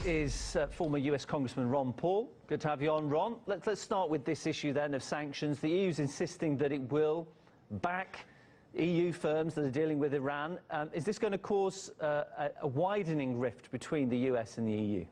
is former US Congressman Ron Paul. Good to have you on, Ron. Let's start with this issue then of sanctions. The EU is insisting that it will back EU firms that are dealing with Iran. Is this going to cause a widening rift between the US and the EU?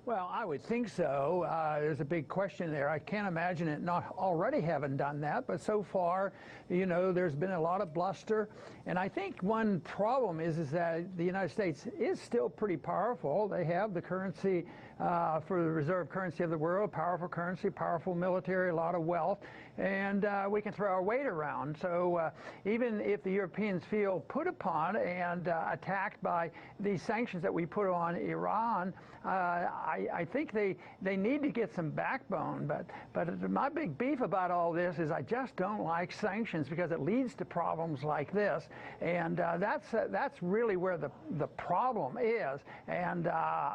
Well, I would think so. There's a big question there. I can't imagine it not already having done that. But so far, you know, there's been a lot of bluster. And I think one problem is that the United States is still pretty powerful. They have the currency for the reserve currency of the world, powerful currency, powerful military, a lot of wealth. And we can throw our weight around. So even if the Europeans feel put upon and attacked by these sanctions that we put on Iran, I think they need to get some backbone, but my big beef about all this is I just don't like sanctions because it leads to problems like this, and that's really where the problem is. And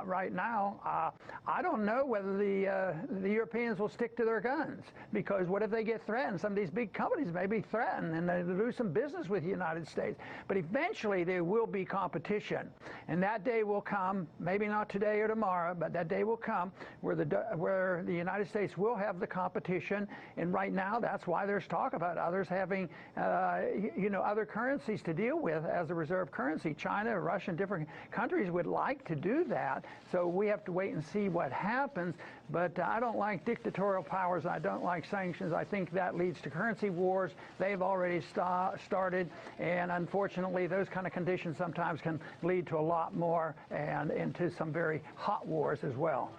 right now, I don't know whether the Europeans will stick to their guns, because what if they get threatened? Some of these big companies may be threatened, and they do some business with the United States. But eventually, there will be competition, and that day will come. Maybe not today or tomorrow, but that day will come where the United States will have the competition. And right now, that's why there's talk about others having, other currencies to deal with as a reserve currency. China, Russia, and different countries would like to do that. So we have to wait and see what happens. But I don't like dictatorial powers. I don't like sanctions. I think that leads to currency wars. They've already started. And unfortunately, those kind of conditions sometimes can lead to a lot more and into some very hot wars as well.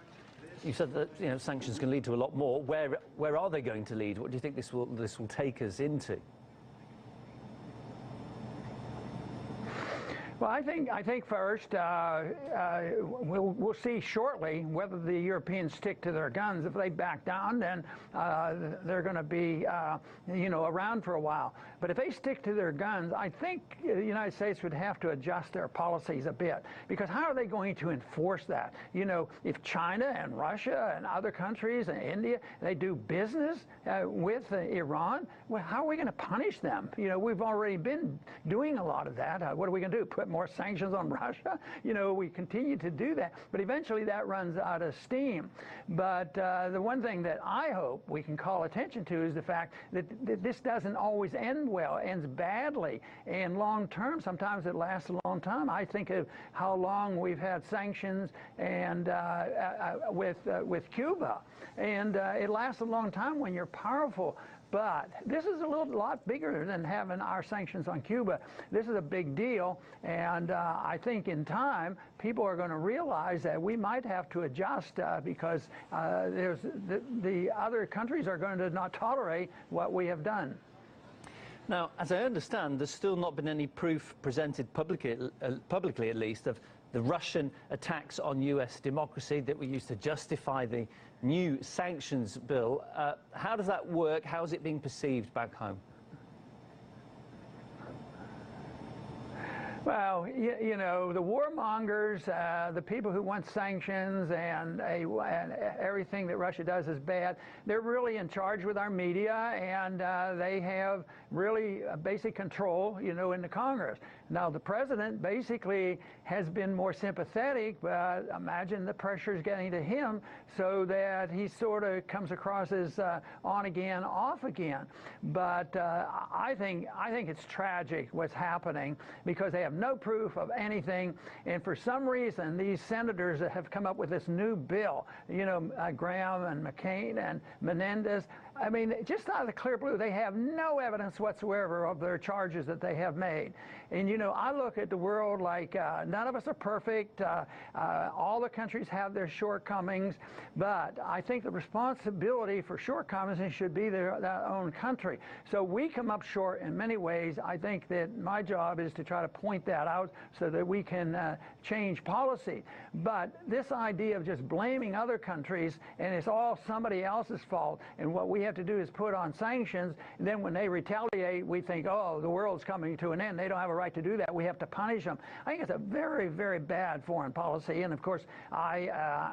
You said that sanctions can lead to a lot more. Where are they going to lead? What do you think this will take us into? Well, I think first we'll see shortly whether the Europeans stick to their guns. If they back down, then they're going to be around for a while. But if they stick to their guns, I think the United States would have to adjust their policies a bit, because how are they going to enforce that? If China and Russia and other countries and India, they do business with Iran, well, how are we going to punish them? We've already been doing a lot of that. What are we going to do? Put more sanctions on Russia? We continue to do that, but eventually that runs out of steam. But the one thing that I hope we can call attention to is the fact that this doesn't always end well, it ends badly. And long term, sometimes it lasts a long time. I think of how long we've had sanctions and with Cuba, and it lasts a long time when you're powerful. But this is a lot bigger than having our sanctions on Cuba. This is a big deal, and I think in time people are going to realize that we might have to adjust because there's the other countries are going to not tolerate what we have done. Now, as I understand, there's still not been any proof presented publicly at least, of the Russian attacks on US democracy that were used to justify the new sanctions bill. How does that work? How is it being perceived back home? Well, the warmongers, the people who want sanctions and everything that Russia does is bad, they're really in charge with our media, and they have really basic control, in the Congress. Now, the president basically has been more sympathetic, but imagine the pressure is getting to him so that he sort of comes across as on again, off again. But I think it's tragic what's happening, because they have no proof of anything, and for some reason these senators that have come up with this new bill, Graham and McCain and Menendez, I mean, just out of the clear blue, they have no evidence whatsoever of their charges that they have made. And I look at the world like none of us are perfect. All the countries have their shortcomings, but I think the responsibility for shortcomings should be their own country. So we come up short in many ways. I think that my job is to try to point that out so that we can change policy. But this idea of just blaming other countries and it's all somebody else's fault, and what we have have to do is put on sanctions, and then when they retaliate, we think, oh, the world's coming to an end. They don't have a right to do that. We have to punish them. I think it's a very, very bad foreign policy. And of course, I,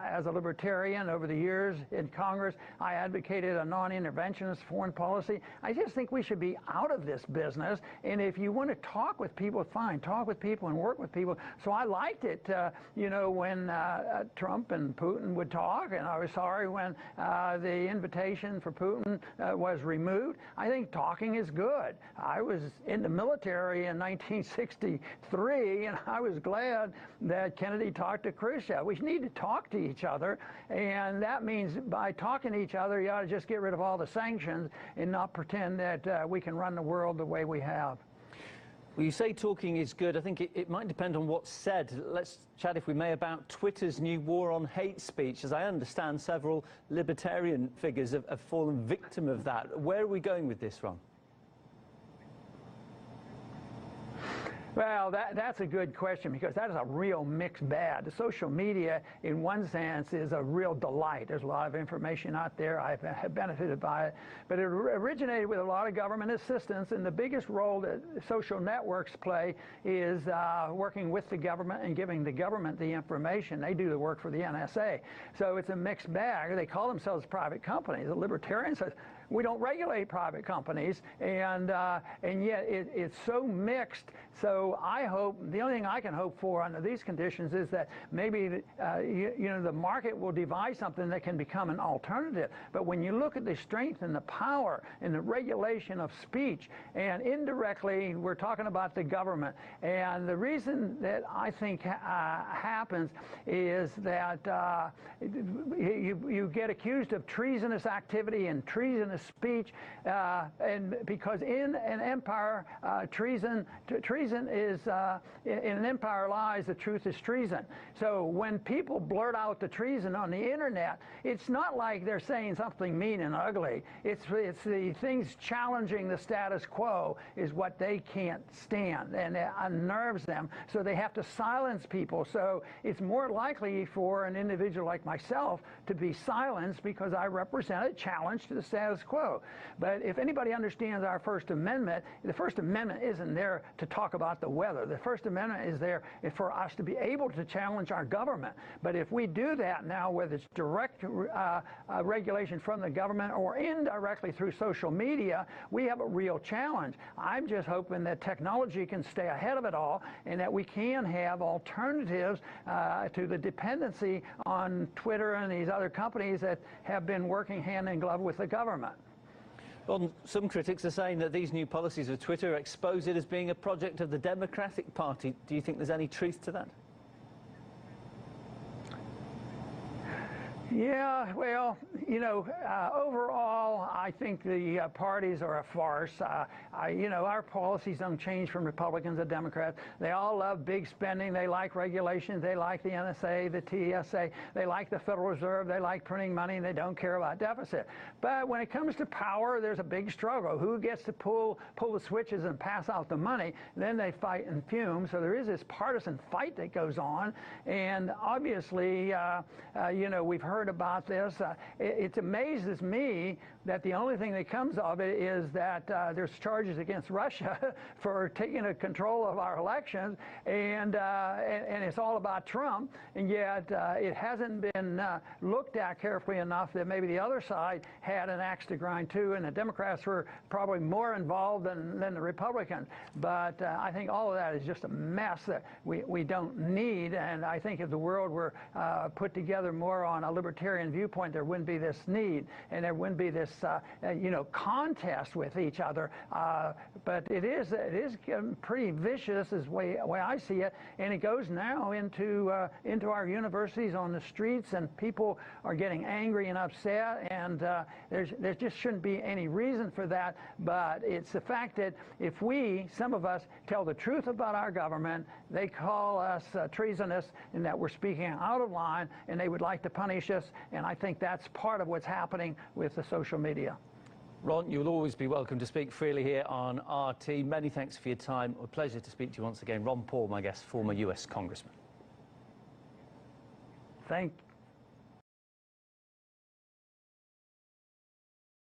as a libertarian over the years in Congress, I advocated a non-interventionist foreign policy. I just think we should be out of this business. And if you want to talk with people, fine, talk with people and work with people. So I liked it, you know, when Trump and Putin would talk, and I was sorry when the invitation for Putin was removed. I think talking is good. I was in the military in 1963, and I was glad that Kennedy talked to Khrushchev. We need to talk to each other, and that means by talking to each other, you ought to just get rid of all the sanctions and not pretend that we can run the world the way we have. Well, you say talking is good. I think it might depend on what's said. Let's chat, if we may, about Twitter's new war on hate speech. As I understand, several libertarian figures have fallen victim of that. Where are we going with this, Ron? Well, that's a good question, because that is a real mixed bag. The social media, in one sense, is a real delight. There's a lot of information out there. I've benefited by it. But it originated with a lot of government assistance, and the biggest role that social networks play is working with the government and giving the government the information. They do the work for the NSA. So it's a mixed bag. They call themselves private companies. The libertarians say, we don't regulate private companies, and yet it's so mixed. So I hope, the only thing I can hope for under these conditions is that maybe you know, the market will devise something that can become an alternative. But when you look at the strength and the power and the regulation of speech, and indirectly we're talking about the government, and the reason that I think happens is that you get accused of treasonous activity and treasonous speech, and because in an empire, treason is in an empire lies, the truth is treason. So when people blurt out the treason on the internet, it's not like they're saying something mean and ugly. It's the things challenging the status quo is what they can't stand, and it unnerves them. So they have to silence people. So it's more likely for an individual like myself to be silenced because I represent a challenge to the status quo. But if anybody understands our First Amendment, the First Amendment isn't there to talk about the weather. The First Amendment is there for us to be able to challenge our government. But if we do that now, whether it's direct regulation from the government or indirectly through social media, we have a real challenge. I'm just hoping that technology can stay ahead of it all, and that we can have alternatives to the dependency on Twitter and these other companies that have been working hand in glove with the government. Well, some critics are saying that these new policies of Twitter expose it as being a project of the Democratic Party. Do you think there's any truth to that? Yeah, well, you know, overall, I think the parties are a farce. You know, our policies don't change from Republicans to Democrats. They all love big spending. They like regulations. They like the NSA, the TSA. They like the Federal Reserve. They like printing money, and they don't care about deficit. But when it comes to power, there's a big struggle. Who gets to pull the switches and pass out the money? Then they fight and fume. So there is this partisan fight that goes on. And obviously, you know, we've heard about this. It amazes me that the only thing that comes of it is that there's charges against Russia for taking control of our elections, and it's all about Trump, and yet it hasn't been looked at carefully enough that maybe the other side had an axe to grind too, and the Democrats were probably more involved than the Republicans. But I think all of that is just a mess that we don't need, and I think if the world were put together more on a libertarian viewpoint, there wouldn't be this need, and there wouldn't be this you know, contest with each other. But it is pretty vicious, is the way I see it, and it goes now into our universities, on the streets, and people are getting angry and upset, and there just shouldn't be any reason for that. But it's the fact that if some of us, tell the truth about our government, they call us treasonous, and that we're speaking out of line, and they would like to punish us. And I think that's part of what's happening with the social media. Ron, you'll always be welcome to speak freely here on RT. Many thanks for your time. A pleasure to speak to you once again. Ron Paul, my guest, former US Congressman. Thank